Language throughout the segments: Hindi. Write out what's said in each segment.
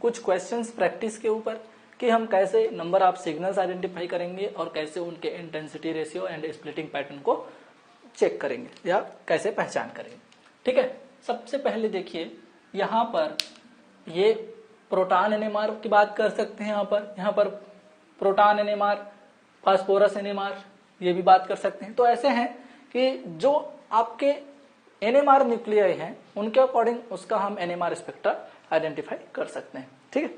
कुछ क्वेश्चंस प्रैक्टिस के ऊपर कि हम कैसे नंबर ऑफ सिग्नल्स आइडेंटिफाई करेंगे और कैसे उनके intensity ratio and splitting pattern को चेक करेंगे या कैसे पहचान करेंगे। ठीक है, सबसे पहले देखिए यहाँ पर ये प्रोटॉन एनएमआर की बात कर सकते हैं। यहाँ पर प्रोटॉन एनएमआर, फास्फोरस एनएमआर ये भी बात कर सकते हैं। तो ऐसे हैं कि जो आपके एनएमआर न्यूक्लियाई हैं उनके अकॉर्डिंग उसका हम एनएमआर स्पेक्ट्रा आइडेंटिफाई कर सकते हैं। ठीक है,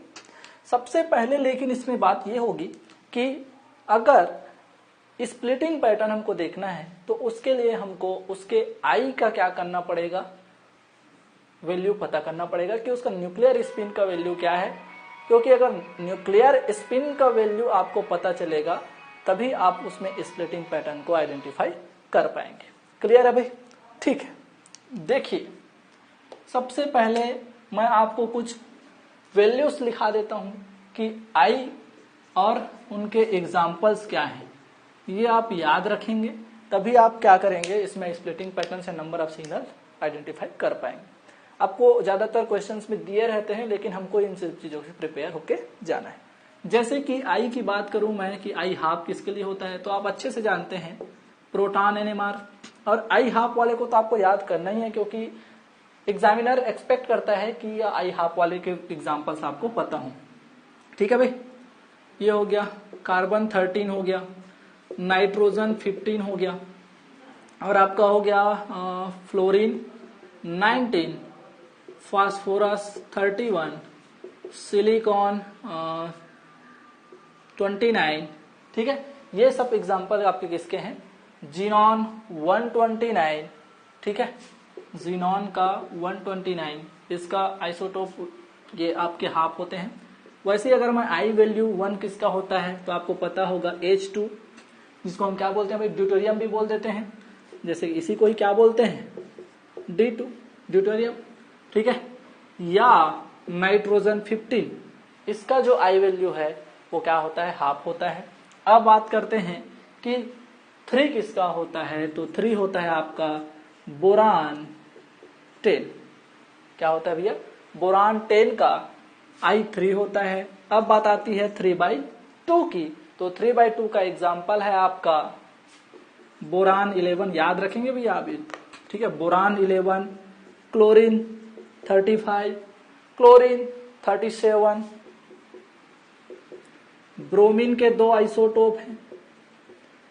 सबसे पहले लेकिन इसमें बात ये होगी कि अगर स्प्लिटिंग पैटर्न हमको देखना है तो उसके लिए हमको उसके आई का क्या करना पड़ेगा, वैल्यू पता करना पड़ेगा कि उसका न्यूक्लियर स्पिन का वैल्यू क्या है। क्योंकि अगर न्यूक्लियर स्पिन का वैल्यू आपको पता चलेगा तभी आप उसमें स्प्लिटिंग पैटर्न को आइडेंटिफाई कर पाएंगे। क्लियर है भाई? ठीक है, देखिए सबसे पहले मैं आपको कुछ वैल्यूज लिखा देता हूं कि आई और उनके एग्जाम्पल्स क्या हैं, ये आप याद रखेंगे तभी आप क्या करेंगे, इसमें स्प्लिटिंग पैटर्न से नंबर ऑफ सिग्नल आइडेंटिफाई कर पाएंगे। आपको ज्यादातर क्वेश्चंस में दिए रहते हैं लेकिन हमको इन सब चीजों से प्रिपेयर होके जाना है। जैसे कि आई की बात करूं मैं कि आई हाफ किसके लिए होता है, तो आप अच्छे से जानते हैं प्रोटॉन एनएमआर, और आई हाफ वाले को तो आपको याद करना ही है क्योंकि एग्जामिनर एक्सपेक्ट करता है कि आई हाफ वाले के एग्जाम्पल्स आपको पता हो। ठीक है भाई, ये हो गया कार्बन 13 हो गया, नाइट्रोजन 15 हो गया, और आपका हो गया फ्लोरीन 19, फास्फोरस 31, सिलिकॉन 29। ठीक है, ये सब एग्जाम्पल आपके किसके हैं, जीनॉन 129। ठीक है, जीनॉन का 129 इसका आइसोटोप ये आपके हाफ होते हैं। वैसे अगर मैं आई वैल्यू 1 किसका होता है तो आपको पता होगा H2, जिसको हम क्या बोलते हैं भाई, ड्यूटेरियम भी बोल देते हैं। जैसे इसी को ही क्या बोलते हैं, D2 ड्यूटेरियम। ठीक है, या नाइट्रोजन 15 इसका जो आई वैल्यू है वो क्या होता है, हाफ होता है। अब बात करते हैं कि 3 किसका होता है, तो 3 होता है आपका बोरान 10। क्या होता है भैया, बोरान 10 का I3 होता है। अब बात आती है 3/2 की, तो 3/2 का एग्जाम्पल है आपका बोरान 11, याद रखेंगे भैया आप। ठीक है, बोरान 11, क्लोरीन 35, क्लोरीन 37, ब्रोमीन के 2 आइसोटोप हैं।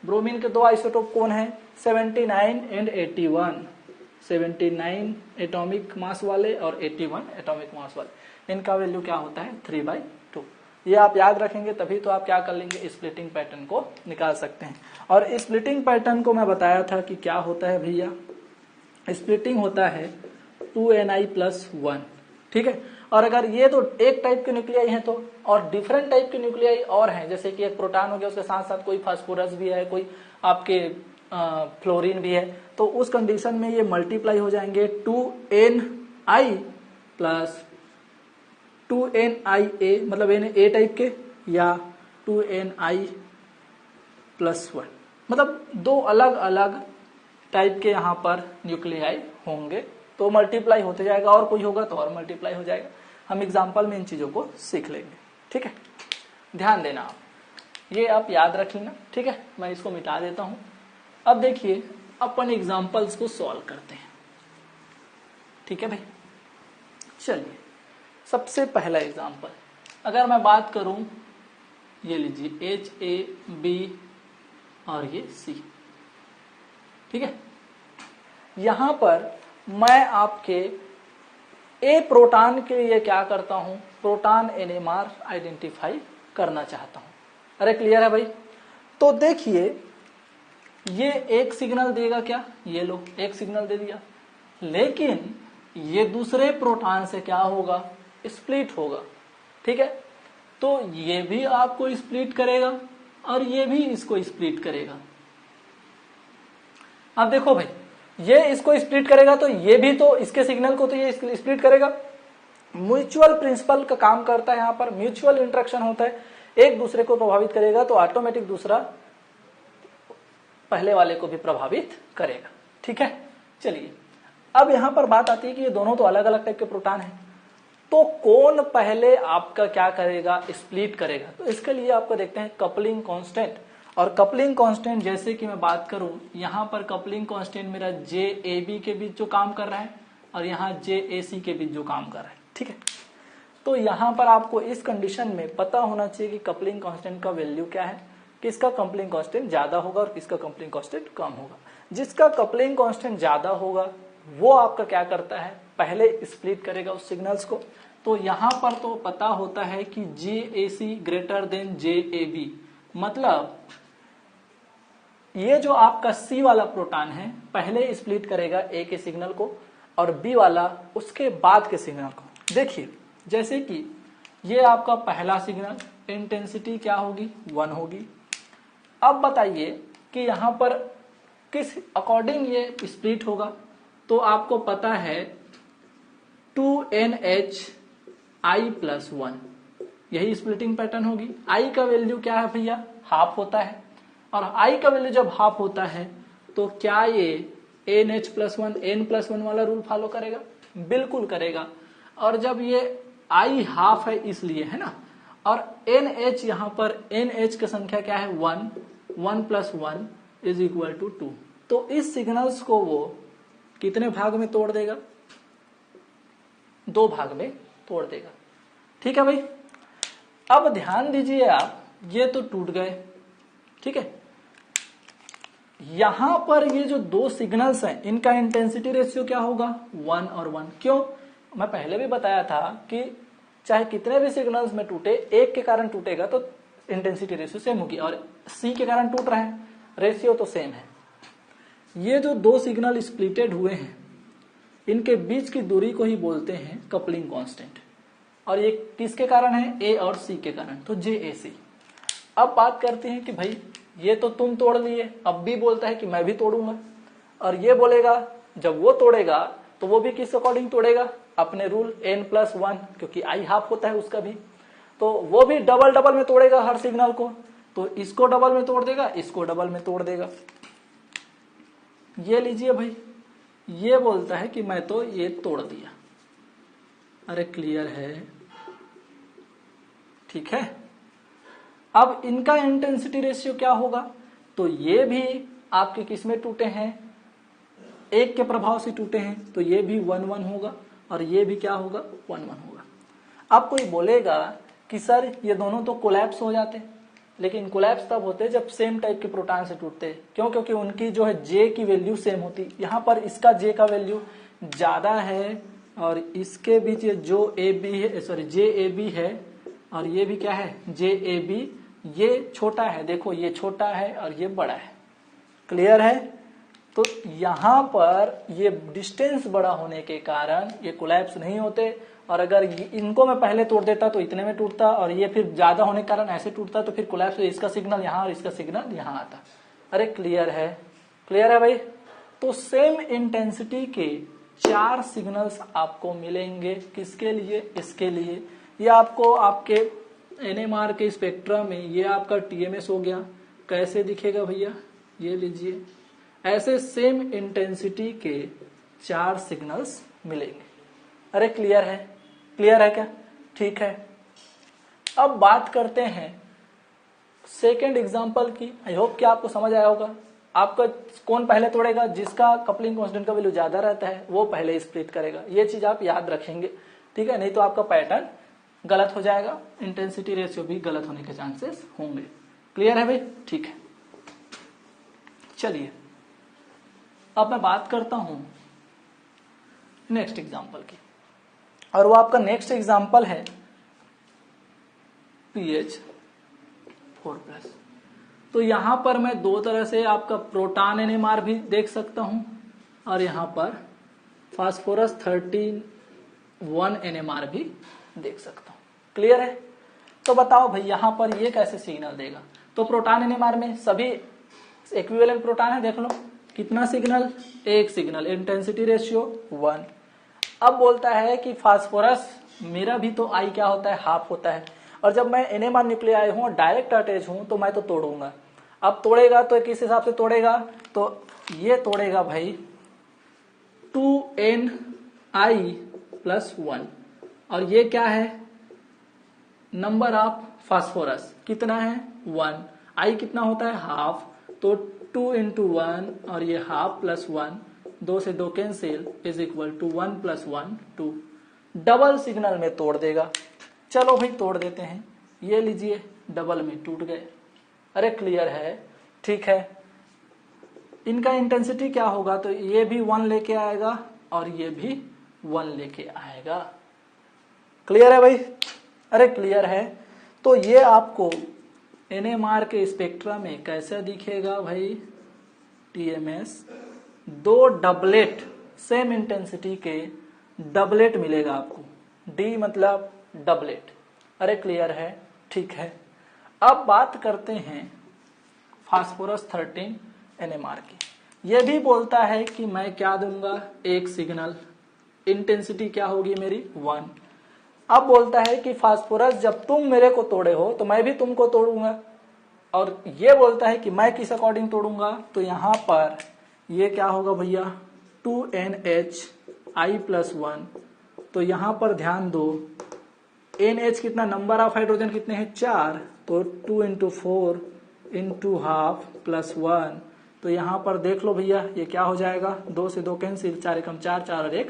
ब्रोमीन के 2 आइसोटोप कौन है, 79 एंड 81, 79 एटॉमिक मास वाले और 81 एटॉमिक मास वाले। इनका वैल्यू क्या होता है, 3/2। ये आप याद रखेंगे तभी तो आप क्या कर लेंगे, स्प्लिटिंग पैटर्न को निकाल सकते हैं। और स्प्लिटिंग पैटर्न को मैं बताया था कि क्या होता है भैया, स्प्लिटिंग होता है 2Ni+1। ठीक है, और अगर ये तो एक टाइप के न्यूक्लियाई हैं तो और डिफरेंट टाइप के न्यूक्लियाई और हैं, जैसे कि एक प्रोटॉन हो गया, उसके साथ साथ कोई फास्फोरस भी है, कोई आपके फ्लोरीन भी है, तो उस कंडीशन में ये मल्टीप्लाई हो जाएंगे 2Ni प्लस 2Nia, मतलब ए टाइप के, या 2Ni+1, मतलब 2 अलग अलग टाइप के यहाँ पर न्यूक्लियाई होंगे, तो मल्टीप्लाई होते जाएगा, और कोई होगा तो और मल्टीप्लाई हो जाएगा। हम एग्जाम्पल में इन चीजों को सीख लेंगे। ठीक है, ध्यान देना आप, ये आप याद रख लेना। ठीक है, मैं इसको मिटा देता हूं। अब देखिए अपन एग्जाम्पल्स को सॉल्व करते हैं। ठीक है भाई, चलिए सबसे पहला एग्जाम्पल अगर मैं बात करूं, ये लीजिए HAB और ये C। ठीक है, यहां पर मैं आपके ए प्रोटॉन के लिए क्या करता हूं, प्रोटॉन एनएमआर आइडेंटिफाई करना चाहता हूं। अरे क्लियर है भाई? तो देखिए ये एक सिग्नल देगा, क्या ये लो एक सिग्नल दे दिया, लेकिन ये दूसरे प्रोटॉन से क्या होगा, स्प्लिट होगा। ठीक है, तो ये भी आपको स्प्लिट करेगा और ये भी इसको स्प्लिट करेगा। अब देखो भाई, ये इसको स्प्लिट करेगा तो ये भी तो इसके सिग्नल को तो ये स्प्लिट करेगा। म्यूचुअल प्रिंसिपल का काम करता है, यहाँ पर म्यूचुअल इंटरेक्शन होता है, एक दूसरे को प्रभावित करेगा तो ऑटोमेटिक दूसरा पहले वाले को भी प्रभावित करेगा। ठीक है, चलिए अब यहां पर बात आती है कि ये दोनों तो अलग अलग टाइप के प्रोटॉन हैं, तो कौन पहले आपका क्या करेगा, स्प्लिट करेगा। तो इसके लिए आपको देखते हैं कपलिंग कांस्टेंट। और कपलिंग कांस्टेंट जैसे कि मैं बात करूं, यहां पर कपलिंग कांस्टेंट मेरा जे ए बी के बीच जो काम कर रहा है और यहाँ जे ए सी के बीच जो काम कर रहा है, ठीक है। तो यहां पर आपको इस कंडीशन में पता होना चाहिए कि कपलिंग कांस्टेंट का वैल्यू क्या है, किसका कपलिंग कांस्टेंट ज्यादा होगा और किसका कपलिंग कांस्टेंट कम होगा। जिसका कपलिंग कांस्टेंट ज्यादा होगा वो आपका क्या करता है, पहले स्प्लिट करेगा उस सिग्नल्स को। तो यहां पर तो पता होता है कि J A C greater than J A B, मतलब ये जो आपका सी वाला प्रोटॉन है पहले स्प्लिट करेगा ए के सिग्नल को और बी वाला उसके बाद के सिग्नल को। देखिए जैसे कि ये आपका पहला सिग्नल, इंटेंसिटी क्या होगी, 1 होगी। अब बताइए कि यहां पर किस अकॉर्डिंग ये स्प्लिट होगा। तो आपको पता है 2NHI+1, यही स्प्लिटिंग पैटर्न होगी। आई का वैल्यू क्या है भैया, हाफ होता है। और आई का वैल्यू जब हाफ होता है तो क्या ये NH+1 N+1 वाला रूल फॉलो करेगा, बिल्कुल करेगा। और जब ये आई हाफ है इसलिए, है ना, और NH यहां पर NH की संख्या क्या है 1, 1 + 1 = 2। तो इस सिग्नल्स को वो कितने भाग में तोड़ देगा, 2 भाग में तोड़ देगा, ठीक है भाई। अब ध्यान दीजिए आप, ये तो टूट गए, ठीक है। यहां पर ये जो 2 सिग्नल्स हैं इनका इंटेंसिटी रेशियो क्या होगा, 1 और 1। क्यों, मैं पहले भी बताया था कि चाहे कितने भी सिग्नल्स में टूटे, एक के कारण टूटेगा तो इंटेंसिटी रेशियो सेम होगी, और सी के कारण टूट रहा है, रेशियो तो सेम है। ये जो 2 सिग्नल स्प्लिटेड हुए हैं इनके बीच की दूरी को ही बोलते हैं कपलिंग कांस्टेंट। और ये किसके कारण है, ए और सी के कारण, तो जे ए सी। अब बात करते हैं कि भाई ये तो तुम तोड़ लिए, अब भी बोलता है कि मैं भी तोड़ूंगा। और ये बोलेगा जब वो तोड़ेगा तो वो भी किस अकॉर्डिंग तोड़ेगा, अपने रूल N+1, क्योंकि आई हाफ होता है उसका भी। तो वो भी डबल डबल में तोड़ेगा हर सिग्नल को, तो इसको डबल में तोड़ देगा, इसको डबल में तोड़ देगा। ये लीजिए भाई, ये बोलता है कि मैं तो ये तोड़ दिया। अरे क्लियर है, ठीक है। अब इनका इंटेंसिटी रेशियो क्या होगा, तो ये भी आपके किस में टूटे हैं, एक के प्रभाव से टूटे हैं, तो ये भी 1 1 होगा और ये भी क्या होगा, 1 1 होगा। अब कोई बोलेगा कि सर ये दोनों तो कोलैप्स हो जाते, लेकिन कोलैप्स तब होते जब सेम टाइप के प्रोटॉन से टूटते। क्यों, क्योंकि उनकी जो है जे की वैल्यू सेम होती। यहाँ पर इसका जे का वैल्यू ज्यादा है और इसके बीच ये जो ए बी है, सॉरी जे ए बी है, और ये भी क्या है, जे ए बी, ये छोटा है। देखो ये छोटा है और ये बड़ा है, क्लियर है। तो यहां पर ये डिस्टेंस बड़ा होने के कारण ये कोलैप्स नहीं होते। और अगर इनको मैं पहले तोड़ देता तो इतने में टूटता, और ये फिर ज्यादा होने के कारण ऐसे टूटता, तो फिर कोलैप्स इसका सिग्नल यहाँ और इसका सिग्नल यहाँ आता। अरे क्लियर है, क्लियर है भाई। तो सेम इंटेंसिटी के 4 सिग्नल्स आपको मिलेंगे, किसके लिए, इसके लिए। ये आपको आपके NMR के स्पेक्ट्रम में ये आपका TMS हो गया। कैसे दिखेगा भैया, ये लीजिए, ऐसे सेम इंटेंसिटी के 4 सिग्नल्स मिलेंगे। अरे क्लियर है, क्लियर है क्या, ठीक है। अब बात करते हैं सेकेंड एग्जांपल की। आई होप कि आपको समझ आया होगा। आपका कौन पहले तोड़ेगा, जिसका कपलिंग कांस्टेंट का वैल्यू ज्यादा रहता है वो पहले स्प्लिट करेगा। ये चीज आप याद रखेंगे, ठीक है, नहीं तो आपका पैटर्न गलत हो जाएगा, इंटेंसिटी रेशियो भी गलत होने के चांसेस होंगे। क्लियर है भाई, ठीक है। चलिए अब मैं बात करता हूं नेक्स्ट एग्जांपल की, और वो आपका नेक्स्ट एग्जांपल है PH4+। तो यहां पर मैं 2 तरह से आपका प्रोटॉन NMR भी देख सकता हूं और यहां पर फास्फोरस 13(1) NMR भी देख सकता हूं। क्लियर है। तो बताओ भाई यहां पर ये कैसे सिग्नल देगा। तो प्रोटॉन NMR में सभी इक्विवेलेंट प्रोटॉन है, देख लो कितना सिग्नल, एक सिग्नल, इंटेंसिटी रेशियो 1। अब बोलता है कि फास्फोरस मेरा भी तो आई क्या होता है, हाफ होता है, और जब मैं NMR न्यूक्लियाई हूं डायरेक्ट अटैच हूं तो मैं तो तोड़ूंगा। अब तोड़ेगा तो किस हिसाब से तोड़ेगा, तो ये तोड़ेगा भाई 2NI+1, और ये क्या है, नंबर ऑफ फास्फोरस कितना है 1, आई कितना होता है हाफ, तो 2 into 1 और ये हाफ प्लस 1, 2 से 2 cancel is equal to 1 + 1 2, double signal में तोड़ देगा। चलो भाई तोड़ देते हैं, ये लीजिए डबल में टूट गए। अरे क्लियर है, ठीक है। इनका इंटेंसिटी क्या होगा, तो ये भी 1 लेके आएगा और ये भी 1 लेके आएगा। क्लियर है भाई, अरे क्लियर है। तो ये आपको NMR के स्पेक्ट्रा में कैसे दिखेगा भाई, TMS, 2 डबलेट सेम इंटेंसिटी के डबलेट मिलेगा आपको, D मतलब डबलेट। अरे क्लियर है, ठीक है। अब बात करते हैं फास्फोरस 13 NMR की। यह भी बोलता है कि मैं क्या दूंगा, एक सिग्नल, इंटेंसिटी क्या होगी मेरी 1। अब बोलता है कि फास्फोरस जब तुम मेरे को तोड़े हो तो मैं भी तुमको तोड़ूंगा, और ये बोलता है कि मैं किस अकॉर्डिंग तोड़ूंगा, तो यहां पर ये क्या होगा भैया 2NHI+1। तो यहां पर ध्यान दो, NH कितना, नंबर ऑफ हाइड्रोजन कितने हैं 4, तो 2 into 4 into हाफ प्लस 1। तो यहां पर देख लो भैया ये क्या हो जाएगा, 2 से 2 कैंसिल, 4 एकम 4, 4 और 1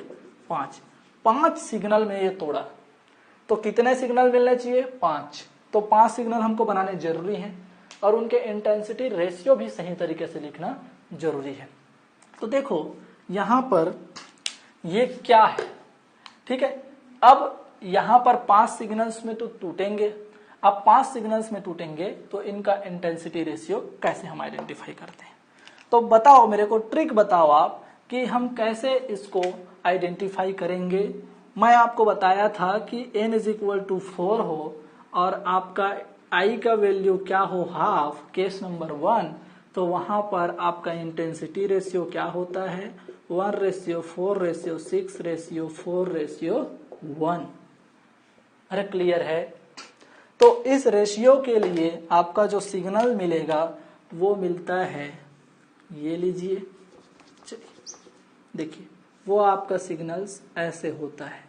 5, 5 सिग्नल में ये तोड़ा। तो कितने सिग्नल मिलने चाहिए, 5। तो 5 सिग्नल हमको बनाने जरूरी हैं और उनके इंटेंसिटी रेशियो भी सही तरीके से लिखना जरूरी है। तो देखो यहां पर ये क्या है, ठीक है। अब यहां पर 5 सिग्नल्स में तो टूटेंगे। अब 5 सिग्नल्स में टूटेंगे तो इनका इंटेंसिटी रेशियो कैसे हम आइडेंटिफाई करते हैं, तो बताओ मेरे को, ट्रिक बताओ आप कि हम कैसे इसको आइडेंटिफाई करेंगे। मैं आपको बताया था कि n = 4 हो और आपका I का वैल्यू क्या हो हाफ, केस नंबर 1, तो वहां पर आपका इंटेंसिटी रेशियो क्या होता है 1:4:6:4:1। अरे क्लियर है। तो इस रेशियो के लिए आपका जो सिग्नल मिलेगा वो मिलता है, ये लीजिए, चलिए देखिए, वो आपका सिग्नल्स ऐसे होता है,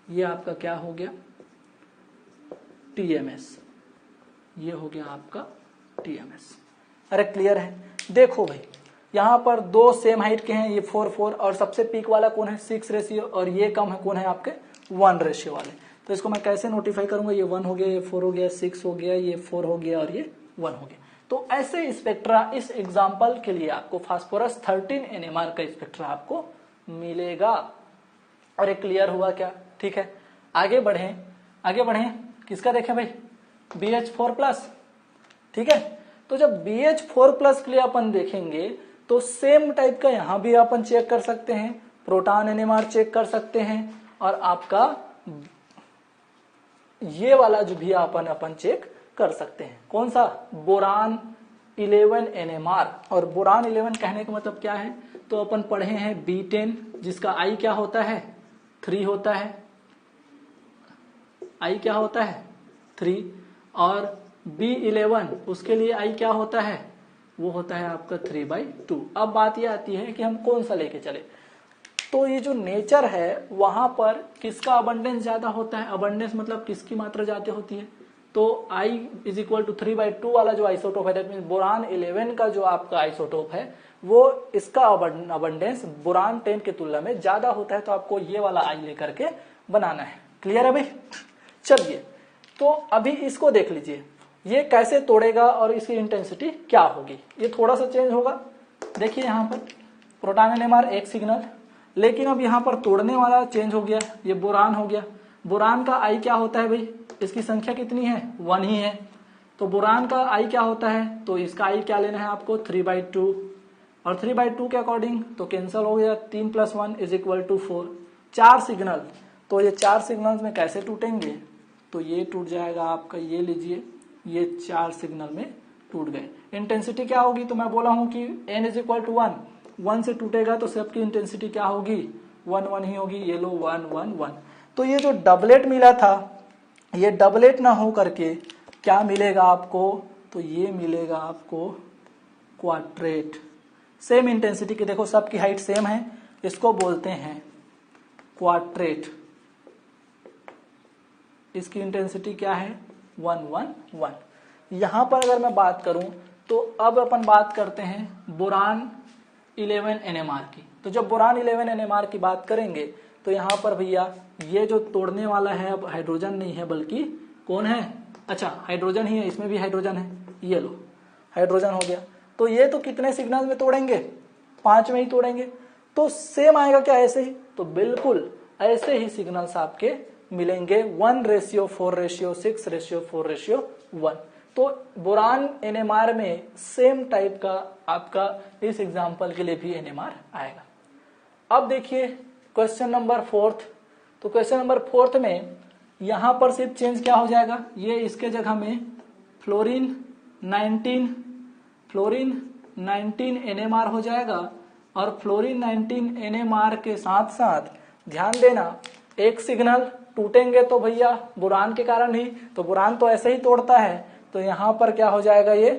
ये आपका क्या हो गया TMS, ये हो गया आपका TMS। अरे क्लियर है। देखो भाई यहां पर 2 सेम हाइट के हैं, ये 4 4, और सबसे पीक वाला कौन है 6 रेशियो, और ये कम है कौन है आपके 1 रेशियो वाले। तो इसको मैं कैसे नोटिफाई करूंगा, ये 1 हो गया, ये 4 हो गया, 6 हो गया, ये 4 हो गया और ये 1 हो गया। तो ऐसे स्पेक्ट्रा इस एग्जाम्पल के लिए आपको फास्फोरस 13 NMR का स्पेक्ट्रा आपको मिलेगा। और ये क्लियर हुआ क्या, ठीक है। आगे बढ़े, आगे बढ़े, किसका देखें भाई BH4+, ठीक है। तो जब BH4+ के लिए अपन देखेंगे तो सेम टाइप का यहां भी अपन चेक कर सकते हैं, प्रोटॉन NMR चेक कर सकते हैं, और आपका ये वाला जो भी अपन चेक कर सकते हैं, कौन सा, बोरान 11 NMR। और बोरान 11 कहने का मतलब क्या है, तो अपन पढ़े हैं B10 जिसका I क्या होता है 3 होता है, I क्या होता है 3, और B11 उसके लिए I क्या होता है, वो होता है आपका 3/2। अब बात ये आती है कि हम कौन सा लेके चले। तो ये जो नेचर है वहां पर किसका अबंडेंस ज्यादा होता है, अबंडेंस मतलब किसकी मात्रा ज्यादा होती है, तो I = 3/2 वाला जो आइसोटोप है, दैट मींस बोरान 11 का जो आपका आइसोटोप है वो इसका अबंडेंस बोरान 10 की तुलना में ज्यादा होता है। तो आपको ये वाला I लेकर के बनाना है। क्लियर है भाई। चलिए तो अभी इसको देख लीजिए, ये कैसे तोड़ेगा और इसकी इंटेंसिटी क्या होगी। ये थोड़ा सा चेंज होगा, देखिए यहाँ पर प्रोटॉन NMR एक सिग्नल, लेकिन अब यहाँ पर तोड़ने वाला चेंज हो गया, ये बोरान हो गया। बोरान का I क्या होता है भाई, इसकी संख्या कितनी है 1 ही है, तो बोरान का I क्या होता है, तो इसका I क्या लेना है आपको 3/2, और 3/2 के अकॉर्डिंग तो कैंसिल हो गया, 3 + 1 = 4। 4 सिग्नल, तो ये 4 सिग्नल्स में कैसे टूटेंगे, तो ये टूट जाएगा आपका, ये लीजिए, ये 4 सिग्नल में टूट गए। इंटेंसिटी क्या होगी, तो मैं बोला हूं कि n = 1, 1 से टूटेगा तो सबकी इंटेंसिटी क्या होगी 1 1 ही होगी, ये लो 1 1 1। तो ये जो डबलेट मिला था ये डबलेट ना हो करके क्या मिलेगा आपको, तो ये मिलेगा आपको क्वाड्रेट। सेम इंटेंसिटी की, देखो सबकी हाइट सेम है, इसको बोलते हैं क्वाड्रेट। इसकी इंटेंसिटी क्या है 111। यहां पर अगर मैं बात करूं तो अब अपन बात करते हैं बोरान 11 NMR की। तो जब बोरान 11 NMR की बात करेंगे तो यहां पर भैया ये जो तोड़ने वाला है अब हाइड्रोजन नहीं है बल्कि कौन है, अच्छा हाइड्रोजन ही है, इसमें भी हाइड्रोजन है, ये लो हाइड्रोजन हो गया। तो ये तो कितने सिग्नल में तोड़ेंगे 5 में ही तोड़ेंगे। तो सेम आएगा क्या ऐसे ही, तो बिल्कुल ऐसे ही सिग्नल्स आपके मिलेंगे 1:4:6:4:1। तो बोरान NMR में सेम टाइप का आपका इस एग्जांपल के लिए भी NMR आएगा। अब देखिए क्वेश्चन नंबर 4। तो क्वेश्चन नंबर 4 में यहां पर सिर्फ चेंज क्या हो जाएगा, ये इसके जगह में फ्लोरीन 19 NMR हो जाएगा। और फ्लोरीन 19 NMR के साथ साथ ध्यान देना एक सिग्नल टूटेंगे तो भैया बोरान के कारण ही, तो बोरान तो ऐसे ही तोड़ता है, तो यहां पर क्या हो जाएगा, ये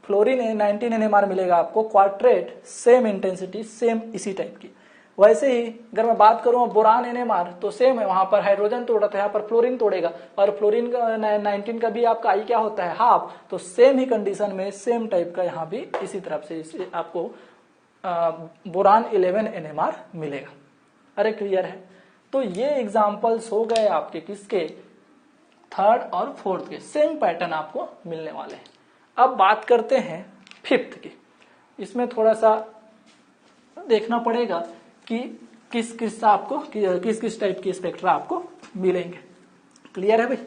फ्लोरीन 19 NMR मिलेगा आपको, क्वाड्रेट, सेम इंटेंसिटी, सेम इसी टाइप की। वैसे ही अगर मैं बात करूं बोरान NMR तो सेम है, वहां पर हाइड्रोजन तोड़ा था, यहाँ पर फ्लोरीन तोड़ेगा, और फ्लोरीन का 19 का भी आपका आई क्या होता है हाफ, तो सेम ही कंडीशन में सेम टाइप का यहाँ भी इसी तरफ से आपको बोरान 11 NMR मिलेगा। अरे क्लियर है। तो ये एग्जाम्पल्स हो गए आपके किसके, 3rd और 4th के, सेम पैटर्न आपको मिलने वाले हैं। अब बात करते हैं 5th की। इसमें थोड़ा सा देखना पड़ेगा कि किस किस टाइप की स्पेक्ट्रा आपको मिलेंगे। क्लियर है भाई।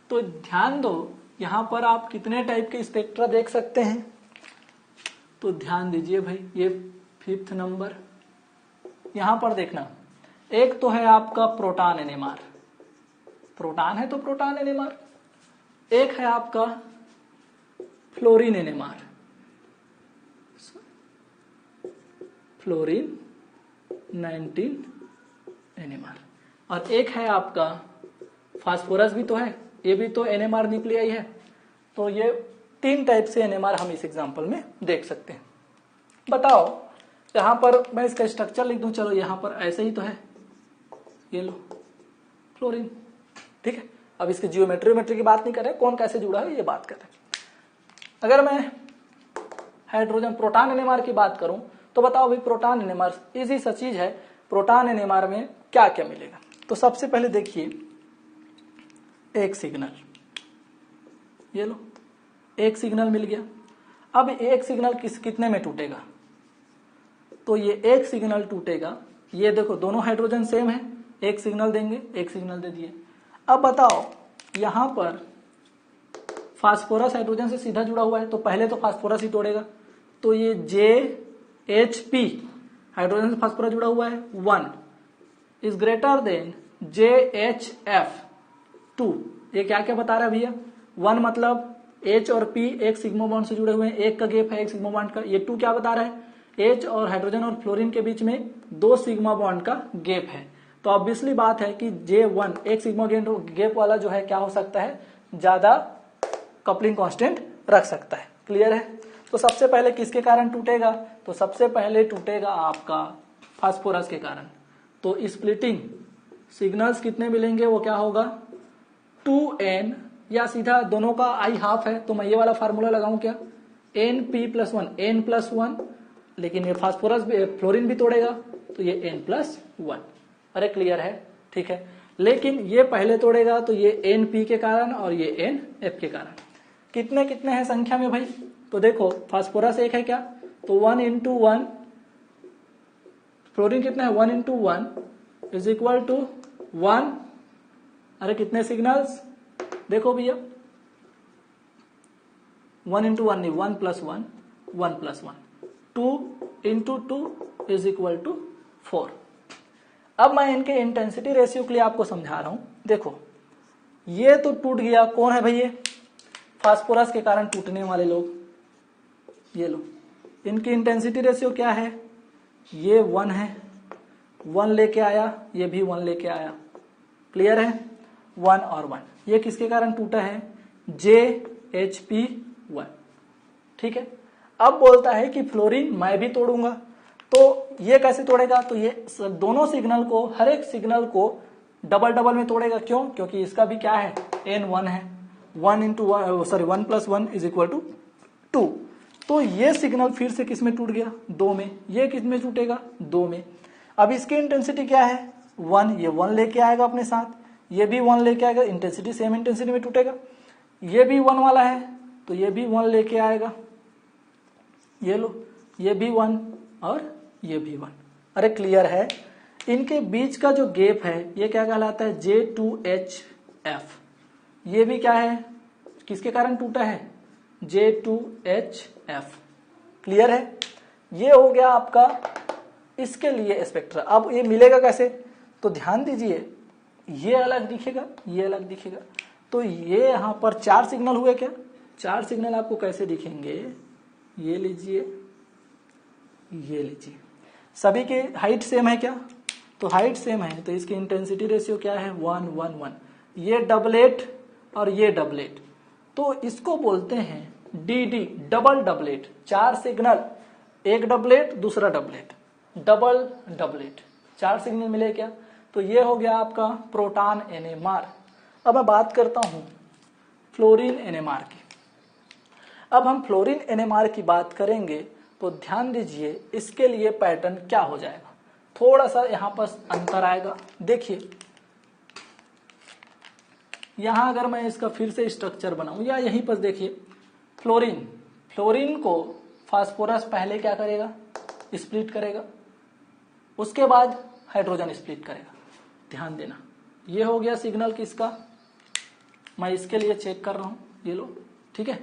तो ध्यान दो यहां पर आप कितने टाइप के स्पेक्ट्रा देख सकते हैं, तो ध्यान दीजिए भाई, ये 5th नंबर यहां पर देखना, एक तो है आपका प्रोटॉन NMR, प्रोटॉन है तो प्रोटॉन NMR, एक है आपका फ्लोरीन NMR, फ्लोरीन 19 NMR, और एक है आपका फास्फोरस भी तो है, ये भी तो NMR न्यूक्लियाई है। तो ये 3 टाइप से NMR हम इस एग्जांपल में देख सकते हैं। बताओ यहां पर मैं इसका स्ट्रक्चर लिख दूं, चलो यहां पर ऐसे ही तो है, ये लो फ्लोरीन, ठीक है। अब इसकी जियोमेट्री की बात नहीं कर रहे, कौन कैसे जुड़ा है ये बात कर रहे। अगर मैं हाइड्रोजन प्रोटॉन NMR की बात करूं तो बताओ भाई प्रोटॉन NMR इजी सा चीज है, प्रोटॉन NMR में क्या क्या मिलेगा। तो सबसे पहले देखिए एक सिग्नल, ये लो एक सिग्नल मिल गया। अब एक सिग्नल कितने में टूटेगा, तो ये एक सिग्नल टूटेगा, ये देखो दोनों हाइड्रोजन सेम है, एक सिग्नल देंगे, एक सिग्नल दे दिए। अब बताओ यहां पर फास्फोरस हाइड्रोजन से सीधा जुड़ा हुआ है, तो पहले तो फास्फोरस ही तोड़ेगा, तो ये JHP हाइड्रोजन से फास्फोरस जुड़ा हुआ है 1 इज ग्रेटर देन JHF2। ये क्या क्या बता रहा है भैया, 1 मतलब H और P एक सिग्मा बॉन्ड से जुड़े हुए हैं, एक का गैप है एक सिग्मा बॉन्ड का। ये 2 क्या बता रहा है, H और हाइड्रोजन और फ्लोरीन के बीच में 2 सिग्मा बॉन्ड का गैप है। तो ऑब्वियसली बात है कि J1 एक सिग्मा गैप वाला जो है क्या हो सकता है, ज्यादा कपलिंग कांस्टेंट रख सकता है। क्लियर है। तो सबसे पहले किसके कारण टूटेगा, तो सबसे पहले टूटेगा आपका फास्फोरस के कारण। तो स्प्लिटिंग सिग्नल्स कितने मिलेंगे, वो क्या होगा 2N, या सीधा दोनों का I हाफ है तो मैं ये वाला फार्मूला लगाऊं क्या, NP+1 N+1, लेकिन ये फास्फोरस फ्लोरीन भी तोड़ेगा तो ये N+1। अरे क्लियर है, ठीक है। लेकिन ये पहले तोड़ेगा तो ये NP के कारण और ये NF के कारण। कितने कितने हैं संख्या में भाई, तो देखो फास्फोरस एक है क्या, तो 1 × 1, फ्लोरीन कितना है 1 × 1 इज इक्वल टू 1। अरे कितने सिग्नल्स देखो भैया, 1 × 1 नहीं, 1 + 1 1 + 1, 2 × 2 इज इक्वल टू 4। अब मैं इनके इंटेंसिटी रेशियो के लिए आपको समझा रहा हूं। देखो ये तो टूट गया, कौन है भैया, फास्फोरस के कारण टूटने वाले लोग, ये लो इनकी इंटेंसिटी रेशियो क्या है, ये 1 है, 1 लेके आया, ये भी 1 लेके आया। क्लियर है, 1 और 1, ये किसके कारण टूटा है, JHP1। ठीक है। अब बोलता है कि फ्लोरीन मैं भी तोड़ूंगा, तो ये कैसे तोड़ेगा, तो ये दोनों सिग्नल को, हर एक सिग्नल को डबल डबल में तोड़ेगा। क्यों? क्योंकि इसका भी क्या है, N1 है, 1 प्लस 1 इज इक्वल टू 2। तो ये सिग्नल फिर से किस में टूट गया, 2 में। ये किस में टूटेगा, 2 में। अब इसकी इंटेंसिटी क्या है, 1, ये 1 लेके आएगा अपने साथ, ये भी 1 लेके आएगा, इंटेंसिटी सेम इंटेंसिटी में टूटेगा। ये भी 1 वाला है तो ये भी 1 लेके आएगा, ये लो, ये भी 1 और ये भी 1। अरे क्लियर है। इनके बीच का जो गैप है ये क्या कहलाता है, J2HF। ये भी क्या है, किसके कारण टूटा है, J2HF। क्लियर है। ये हो गया आपका इसके लिए स्पेक्ट्रा। अब ये मिलेगा कैसे, तो ध्यान दीजिए, ये अलग दिखेगा, ये अलग दिखेगा। तो ये यहां पर 4 सिग्नल हुए क्या, 4 सिग्नल आपको कैसे दिखेंगे, ये लीजिए, ये लीजिए। सभी के हाइट सेम है क्या, तो हाइट सेम है, तो इसकी इंटेंसिटी रेशियो क्या है, 1 1 1। ये डबलेट और ये डबलेट, तो इसको बोलते हैं DD, डबल डबलेट। 4 सिग्नल, एक डबलेट दूसरा डबलेट, डबल डबलेट, 4 सिग्नल मिले क्या, तो ये हो गया आपका प्रोटॉन NMR। अब मैं बात करता हूं फ्लोरीन NMR की। अब हम फ्लोरीन NMR की बात करेंगे तो ध्यान दीजिए, इसके लिए पैटर्न क्या हो जाएगा, थोड़ा सा यहां पर अंतर आएगा। देखिए यहां अगर मैं इसका फिर से स्ट्रक्चर बनाऊं, या यहीं पर देखिए, फ्लोरीन को फास्फोरस पहले क्या करेगा, स्प्लिट करेगा, उसके बाद हाइड्रोजन स्प्लिट करेगा। ध्यान देना, ये हो गया सिग्नल किसका, मैं इसके लिए चेक कर रहा हूं, ये लो, ठीक है।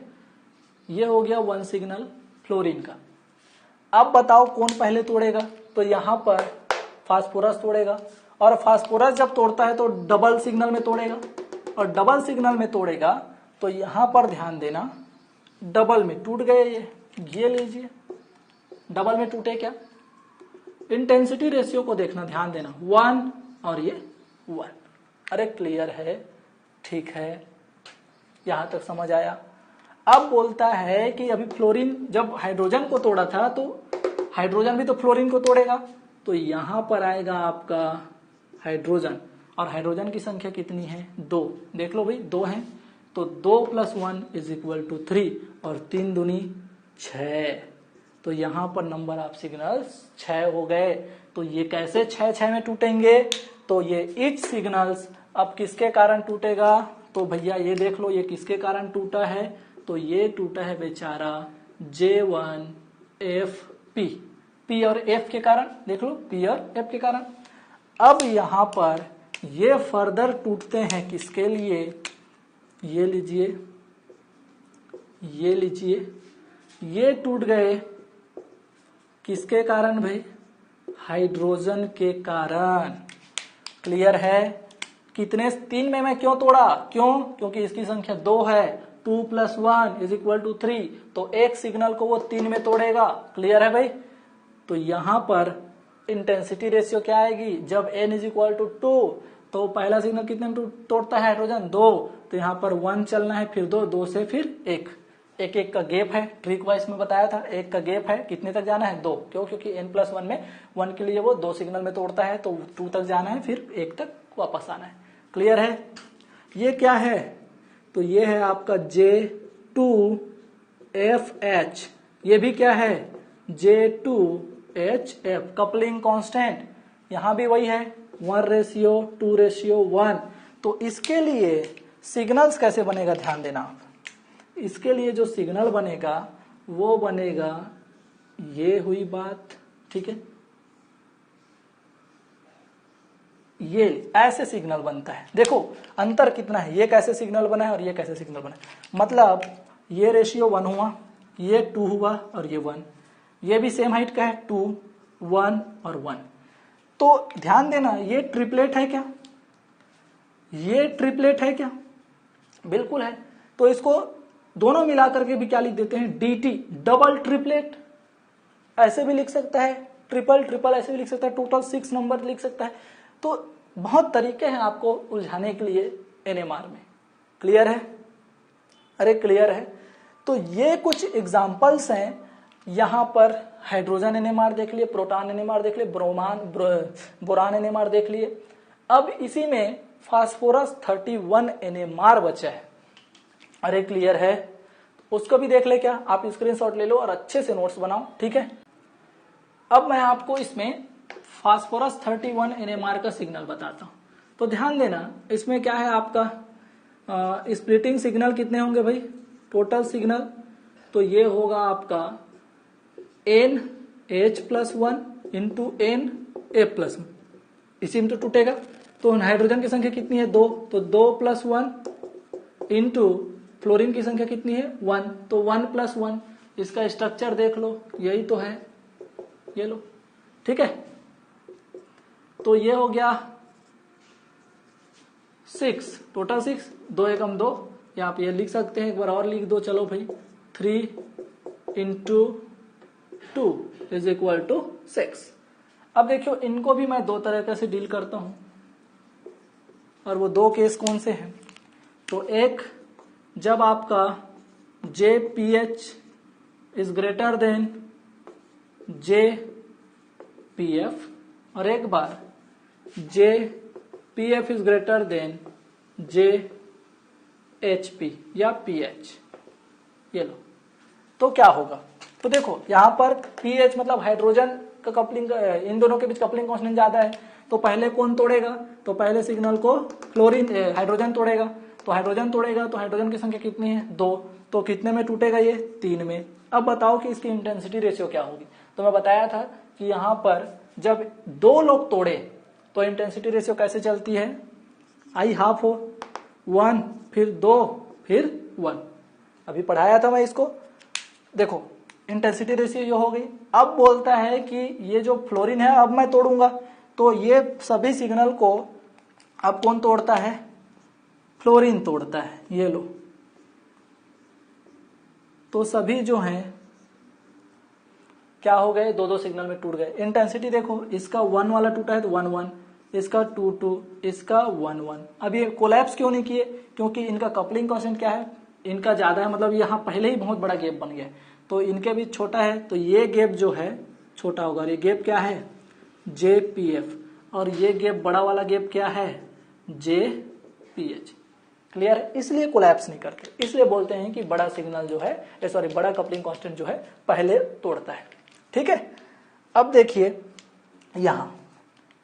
ये हो गया 1 सिग्नल फ्लोरीन का। अब बताओ कौन पहले तोड़ेगा, तो यहां पर फास्फोरस तोड़ेगा, और फास्फोरस जब तोड़ता है तो डबल सिग्नल में तोड़ेगा, और डबल सिग्नल में तोड़ेगा तो यहां पर ध्यान देना, डबल में टूट गए ये लीजिए, डबल में टूटे क्या, इंटेंसिटी रेशियो को देखना, ध्यान देना, 1 और ये 1। अरे क्लियर है, ठीक है, यहां तक समझ आया। अब बोलता है कि अभी फ्लोरीन जब हाइड्रोजन को तोड़ा था तो हाइड्रोजन भी तो फ्लोरीन को तोड़ेगा, तो यहां पर आएगा आपका हाइड्रोजन, और हाइड्रोजन की संख्या कितनी है, 2। देख लो भाई, 2 है, तो 2 + 1 इज इक्वल टू 3, और 3 दूनी 6। तो यहां पर नंबर ऑफ सिग्नल्स 6 हो गए। तो ये कैसे 6 में टूटेंगे, तो ये ईच सिग्नल्स अब किसके कारण टूटेगा, तो भैया ये देख लो, ये किसके कारण टूटा है, तो ये टूटा है बेचारा J1FP, P और F के कारण, देख लो, P और F के कारण। अब यहां पर ये फर्दर टूटते हैं किसके लिए, ये लीजिए, ये लीजिए, ये टूट गए किसके कारण भाई, हाइड्रोजन के कारण। क्लियर है। कितने, 3 में मैं क्यों तोड़ा, क्यों, क्योंकि इसकी संख्या 2 है, 2 + 1 इज इक्वल टू 3, तो एक सिग्नल को वो 3 में तोड़ेगा। क्लियर है भाई। तो यहां पर इंटेंसिटी रेशियो क्या आएगी, जब n इज इक्वल टू 2, तो पहला सिग्नल कितने में तोड़ता है हाइड्रोजन, 2, तो यहां पर 1 चलना है, फिर 2, 2 से फिर 1, एक का गैप है, ट्रिक वाइज में बताया था, 1 का गैप है, कितने तक जाना है, 2। क्यों, क्योंकि n+1 में 1 के लिए वो 2 सिग्नल में तोड़ता है, तो 2 तक जाना है, फिर 1 तक वापस आना है। क्लियर है। ये क्या है, तो ये है आपका J2FH, ये भी क्या है, J2HF, कपलिंग कांस्टेंट, यहां भी वही है, 1:2:1। तो इसके लिए सिग्नल्स कैसे बनेगा, ध्यान देना आप, इसके लिए जो सिग्नल बनेगा वो बनेगा, ये हुई बात, ठीक है, ये ऐसे सिग्नल बनता है। देखो अंतर कितना है, ये कैसे सिग्नल बना है और ये कैसे सिग्नल बना है, मतलब ये रेशियो 1 हुआ, ये 2 हुआ और ये 1, ये भी सेम हाइट का है, 2 1 और 1। तो ध्यान देना, ये ट्रिपलेट है क्या, ये ट्रिपलेट है क्या, बिल्कुल है। तो इसको दोनों मिलाकर के भी क्या लिख देते हैं, DT, डबल ट्रिपलेट, ऐसे भी लिख सकता है, ट्रिपल ट्रिपल ऐसे भी लिख सकता है, टोटल 6 नंबर लिख सकता है। तो बहुत तरीके हैं आपको उलझाने के लिए NMR में। क्लियर है। अरे क्लियर है। तो ये कुछ एग्जाम्पल्स हैं यहाँ पर हाइड्रोजन एनएमआर देख लिए, प्रोटॉन एनएमआर देख लिए, बोरान एनएमआर देख लिए। अब इसी में फास्फोरस 31 एनएमआर बचा है। अरे क्लियर है, उसको भी देख ले क्या, आप स्क्रीनशॉट ले लो और अच्छे से नोट्स बनाओ, ठीक है। अब मैं आपको इसमें फास्फोरस 31 एनएमआर का सिग्नल बताता हूं। तो ध्यान देना, इसमें क्या है आपका स्प्लिटिंग सिग्नल कितने होंगे भाई, टोटल सिग्नल तो ये होगा आपका NH+1 इंटू Na+1, इसी में तो टूटेगा। तो हाइड्रोजन की संख्या कितनी है 2, तो 2+1 इंटू फ्लोरीन की संख्या कितनी है 1, तो 1+1। इसका स्ट्रक्चर देख लो, यही तो है, ये लो, ठीक है। तो ये हो गया 6, टोटल 6, 2 एकम 2, या आप ये लिख सकते हैं, एक बार और लिख दो, चलो भाई 3 इंटू 2 इज इक्वल टू 6। अब देखियो इनको भी मैं दो तरीके से डील करता हूं, और वो दो केस कौन से हैं। तो एक, जब आपका JPH is greater than JPF, और एक बार JPF is greater than JHP या PH, ये लो। तो क्या होगा, तो देखो यहां पर pH मतलब हाइड्रोजन का कपलिंग, इन दोनों के बीच कपलिंग कांस्टेंट ज्यादा है, तो पहले कौन तोड़ेगा, तो पहले सिग्नल को फ्लोरीन हाइड्रोजन तोड़ेगा। तो हाइड्रोजन तोड़ेगा, तो हाइड्रोजन की संख्या कितनी है 2, तो कितने में टूटेगा ये 3 में। अब बताओ कि इसकी इंटेंसिटी रेशियो क्या होगी। तो मैं बताया था कि यहां पर जब 2 लोग तोड़े तो इंटेंसिटी रेशियो कैसे चलती है, I/2 हो, 1 फिर 2 फिर 1, अभी पढ़ाया था मैं इसको। देखो इंटेंसिटी रेशियो ये हो गई। अब बोलता है कि ये जो फ्लोरीन है अब मैं तोड़ूंगा, तो ये सभी सिग्नल को अब कौन तोड़ता है, फ्लोरीन तोड़ता है, ये लो। तो सभी जो हैं क्या हो गए, 2-2 सिग्नल में टूट गए। इंटेंसिटी देखो, इसका 1 वाला टूटा है तो 1-1, इसका 2-2, इसका 1-1। अब ये कोलैप्स क्यों नहीं किए, क्योंकि इनका कपलिंग कांस्टेंट क्या है, इनका ज्यादा है, मतलब यहाँ पहले ही बहुत बड़ा गैप बन गया है, तो इनके बीच छोटा है, तो ये गैप जो है छोटा होगा। और ये गैप क्या है JPF, और ये गैप बड़ा वाला गैप क्या है JPH। क्लियर है, इसलिए कोलैप्स नहीं करते, इसलिए बोलते हैं कि बड़ा सिग्नल जो है, सॉरी बड़ा कपलिंग कांस्टेंट जो है पहले तोड़ता है, ठीक है। अब देखिए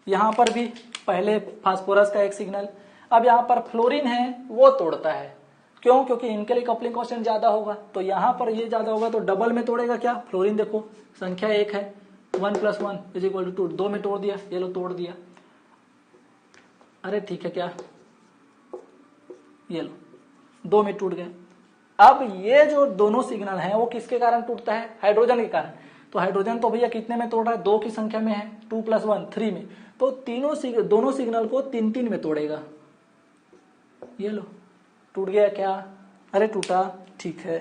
यहां पर भी पहले फास्फोरस का एक सिग्नल, अब यहां पर फ्लोरीन है वो तोड़ता है, क्यों, क्योंकि इनके लिए कपलिंग कांस्टेंट ज्यादा होगा, तो यहां पर ये ज्यादा होगा, तो डबल में तोड़ेगा क्या, फ्लोरीन देखो संख्या 1 है, 1+1 इज इक्वल टू 2, 2 में तोड़ दिया, ये लो तोड़ दिया। अरे ठीक है क्या, ये लो 2 में टूट गए। अब ये जो दोनों सिग्नल हैं वो किसके कारण टूटता है, हाइड्रोजन के कारण। तो हाइड्रोजन तो भैया कितने में तोड़ रहा है, 2 की संख्या में है, 2+1 3 में, तो दोनों सिग्नल को 3-3 में तोड़ेगा। ये लो टूट गया क्या, अरे टूटा, ठीक है।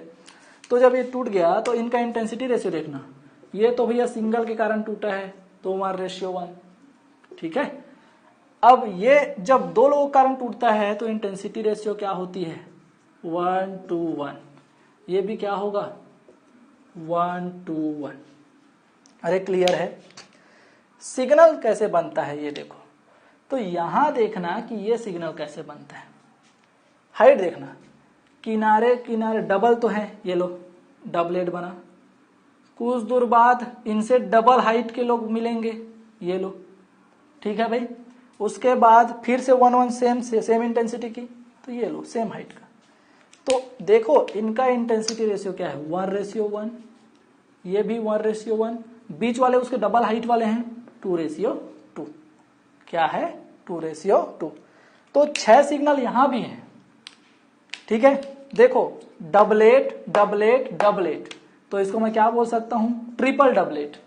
तो जब ये टूट गया तो इनका इंटेंसिटी रेशियो देखना, ये तो भैया सिंगल के कारण टूटा है तो 1:1, ठीक है। अब ये जब 2 लोगों के कारण टूटता है तो इंटेंसिटी रेशियो क्या होती है 1:1, ये भी क्या होगा 1:1। अरे क्लियर है, सिग्नल कैसे बनता है ये देखो। तो यहां देखना कि ये सिग्नल कैसे बनता है, हाइट देखना, किनारे किनारे डबल तो है, ये लो डबलेट बना, कुछ दूर बाद इनसे डबल हाइट के लोग मिलेंगे, ये लो, ठीक है भाई। उसके बाद फिर से 1-1 सेम इंटेंसिटी की, तो ये लो सेम हाइट का। तो देखो इनका इंटेंसिटी रेशियो क्या है 1:1, ये भी 1:1, बीच वाले उसके डबल हाइट वाले हैं 2:2, क्या है 2:2। तो 6 सिग्नल यहां भी हैं, ठीक है। देखो डबलेट डबलेट डबलेट, तो इसको मैं क्या बोल सकता हूं ट्रिपल डबलेट।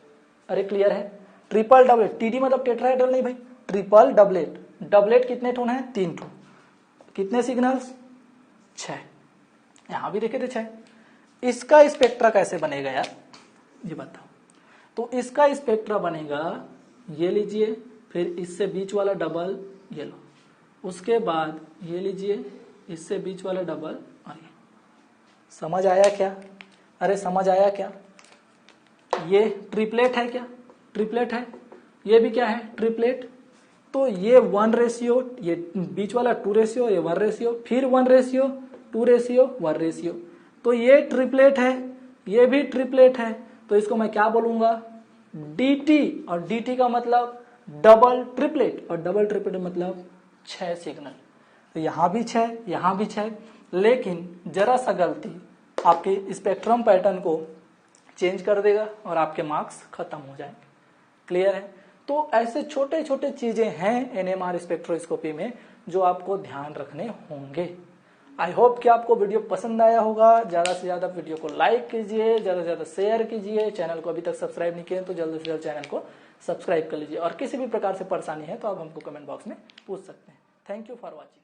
अरे क्लियर है, ट्रिपल डबलेट, TD मतलब टेट्राहेड्रल नहीं भाई, ट्रिपल डबलेट। डबलेट कितने ठोन है 3 ठोन, कितने सिग्नल्स 6, यहां भी देखे थे 6। इसका स्पेक्ट्रा कैसे बनेगा यार ये बताओ। तो इसका स्पेक्ट्रा बनेगा, ये लीजिए, फिर इससे बीच वाला डबल, ये लो, उसके बाद ये लीजिए, इससे बीच वाला डबल, और ये। समझ आया क्या, अरे समझ आया क्या, ये ट्रिपलेट है क्या, ट्रिपलेट है, ये भी क्या है ट्रिपलेट। तो ये 1 रेशियो, ये बीच वाला 2 रेशियो, ये 1 रेशियो, फिर 1 रेशियो 2 रेशियो 1 रेशियो। तो ये ट्रिपलेट है, ये भी ट्रिपलेट है। तो इसको मैं क्या बोलूंगा, dt, और dt का मतलब डबल ट्रिपलेट, और डबल ट्रिपलेट मतलब 6 सिग्नल। तो यहां भी 6, यहां भी 6, लेकिन जरा सा गलती आपके स्पेक्ट्रम पैटर्न को चेंज कर देगा और आपके मार्क्स खत्म हो जाएंगे। क्लियर है। तो ऐसे छोटे छोटे चीजें हैं एनएमआर स्पेक्ट्रोस्कोपी में जो आपको ध्यान रखने होंगे। आई होप कि आपको वीडियो पसंद आया होगा। ज्यादा से ज्यादा वीडियो को लाइक कीजिए, ज्यादा से ज्यादा शेयर कीजिए। चैनल को अभी तक सब्सक्राइब नहीं किए तो जल्द से जल्द चैनल को सब्सक्राइब कर लीजिए। और किसी भी प्रकार से परेशानी है तो आप हमको कमेंट बॉक्स में पूछ सकते हैं। Thank you for watching.